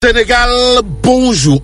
Sénégal, bonjour,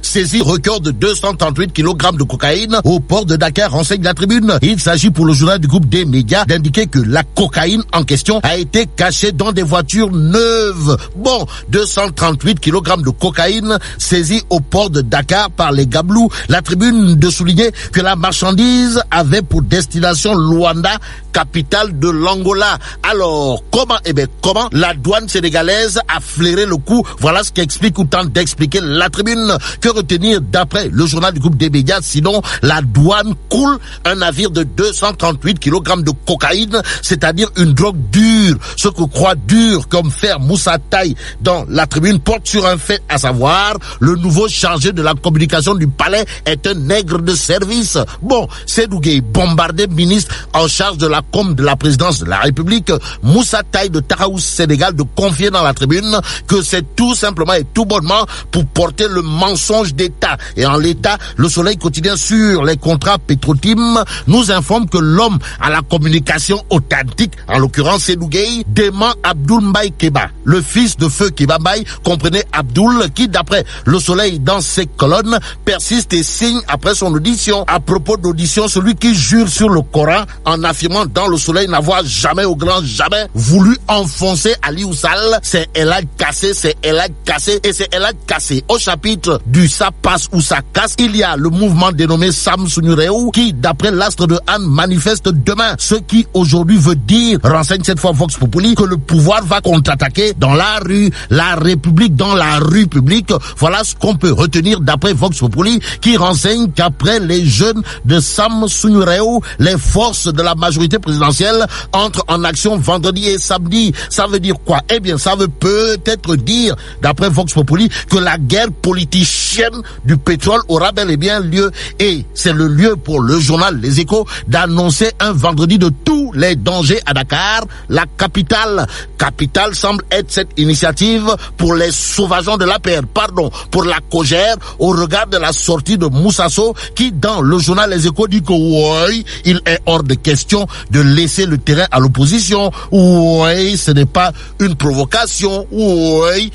saisie record de 238 kg de cocaïne au port de Dakar, renseigne la Tribune. Il s'agit pour le journal du groupe des médias d'indiquer que la cocaïne en question a été cachée dans des voitures neuves. Bon, 238 kg de cocaïne saisie au port de Dakar par les Gablous. La Tribune de souligner que la marchandise avait pour destination Luanda, capitale de l'Angola. Alors, comment la douane sénégalaise a flairé le coup? Voilà ce qu'explique ou tente d'expliquer la Tribune. Que retenir d'après le journal du groupe des médias? Sinon, la douane coule un navire de 238 kg de cocaïne, c'est-à-dire une drogue dure. Ce que croit dur comme fer Moussa Taye dans la Tribune porte sur un fait, à savoir, le nouveau chargé de la communication du palais est un nègre de service. Bon, Seydou Gueye, bombardé ministre en charge de la com de la présidence de la République, Moussa Taye de Taraous, Sénégal, de confier dans la Tribune que c'est tout simplement et tout bonnement pour porter le mensonge d'État. Et en l'état, le Soleil quotidien sur les contrats Petrotim nous informe que l'homme à la communication authentique, en l'occurrence Seydou Gueye, dément Abdoul Mbaye Keba. Le fils de feu Keba Mbaye, comprenait Abdoul, qui d'après le Soleil dans ses colonnes, persiste et signe après son audition. À propos d'audition, celui qui jure sur le Coran en affirmant dans le Soleil n'avoir jamais au grand jamais voulu enfoncer Ali Oussal, c'est Elad Kassé, et c'est Elad Kassé. Au chapitre du ça passe ou ça casse, il y a le mouvement dénommé Sam Sunureou qui, d'après l'astre de Anne, manifeste demain. Ce qui aujourd'hui veut dire, renseigne cette fois Vox Populi, que le pouvoir va contre-attaquer dans la rue, la République dans la rue publique. Voilà ce qu'on peut retenir d'après Vox Populi, qui renseigne qu'après les jeunes de Sam Sunureou, les forces de la majorité présidentielle entrent en action vendredi et samedi. Ça veut dire quoi? Eh bien, ça veut peut-être dire, d'après Vox Populi, que la guerre politicienne du pétrole aura bel et bien lieu. Et c'est le lieu pour le journal Les Échos d'annoncer un vendredi de tous les dangers à Dakar, la capitale. Capitale semble être cette initiative pour les sauvageons de l'APR, pour la Cogère, au regard de la sortie de Moussasso, qui dans le journal Les Échos dit que oui, il est hors de question de laisser le terrain à l'opposition. Oui, ce n'est pas une provocation. Oui,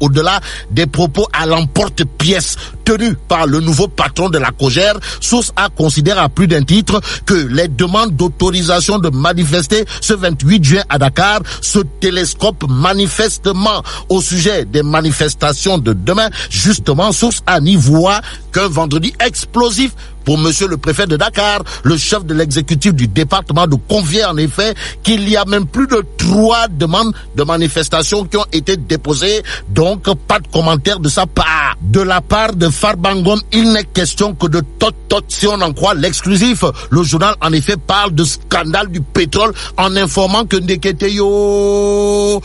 au-delà des propos à l'emporte-pièce tenus par le nouveau patron de la Cogère, Source A considère à plus d'un titre que les demandes d'autorisation de manifester ce 28 juin à Dakar se télescopent manifestement au sujet des manifestations de demain. Justement, Source A n'y voit qu'un vendredi explosif pour monsieur le préfet de Dakar. Le chef de l'exécutif du département de confier en effet qu'il y a même plus de 3 demandes de manifestation qui ont été déposées, donc pas de commentaire de sa part. De la part de Farbangom, il n'est question que de tot si on en croit l'exclusif. Le journal en effet parle de scandale du pétrole en informant que Neketeyo,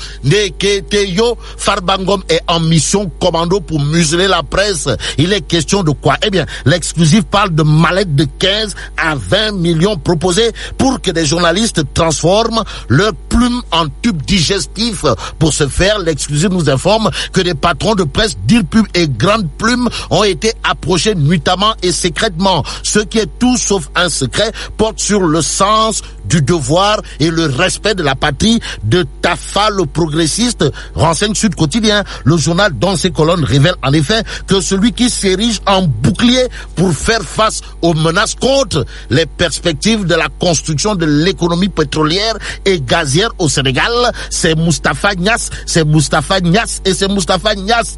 Farbangom est en mission commando pour museler la presse. Il est question de quoi? Eh bien, l'exclusif parle de mallette de 15 à 20 millions proposés pour que des journalistes transforment leurs plumes en tubes digestifs. Pour ce faire, l'exclusif nous informe que des patrons de presse d'Irpub et Grande Plume ont été approchés nuitamment et secrètement. Ce qui est tout sauf un secret porte sur le sens du devoir et le respect de la patrie de Tafa le progressiste, renseigne Sud Quotidien. Le journal dans ses colonnes révèle en effet que celui qui s'érige en bouclier pour faire face aux menaces contre les perspectives de la construction de l'économie pétrolière et gazière au Sénégal, c'est Moustapha Niasse,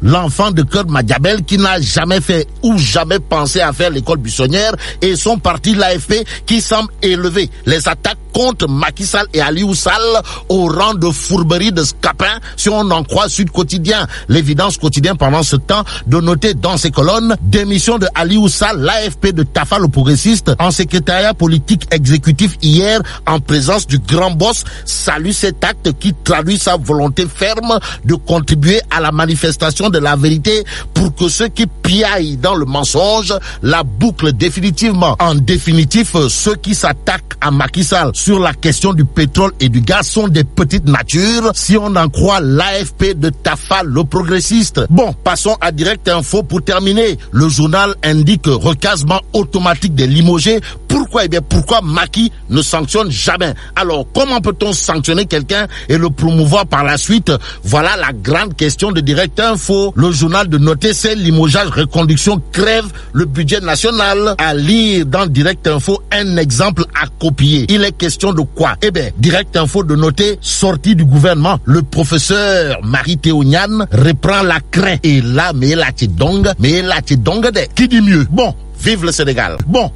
l'enfant de cœur Madiabel qui n'a jamais fait ou jamais pensé à faire l'école buissonnière, et son parti l'AFP qui semble élever les attaques contre Macky Sall et Ali Oussal au rang de fourberie de scapin, si on en croit Sud Quotidien. L'Évidence Quotidien pendant ce temps de noter dans ses colonnes démission de Ali Oussal, l'AFP de Tafa le progressiste en secrétariat politique exécutif hier en présence du grand boss salue cet acte qui traduit sa volonté ferme de contribuer à la manifestation de la vérité pour que ceux qui piaillent dans le mensonge la bouclent définitivement. En définitif, ceux qui s'attaquent à Macky Sall sur la question du pétrole et du gaz sont des petites natures, si on en croit l'AFP de Tafa le progressiste. Bon, passons à Direct Info pour terminer. Le journal indique recasement automatique des limogés pourquoi? Eh bien, pourquoi Macky ne sanctionne jamais? Alors, comment peut-on sanctionner quelqu'un et le promouvoir par la suite? Voilà la grande question de Direct Info. Le journal de noter, c'est limogeage, reconduction, crève le budget national. À lire dans Direct Info, un exemple à copier. Il est question de quoi? Eh bien, Direct Info de noter, sortie du gouvernement. Le professeur Marie-Théo Niane reprend la craie. Et là, mais là, tu dongue de. Qui dit mieux? Bon, vive le Sénégal. Bon,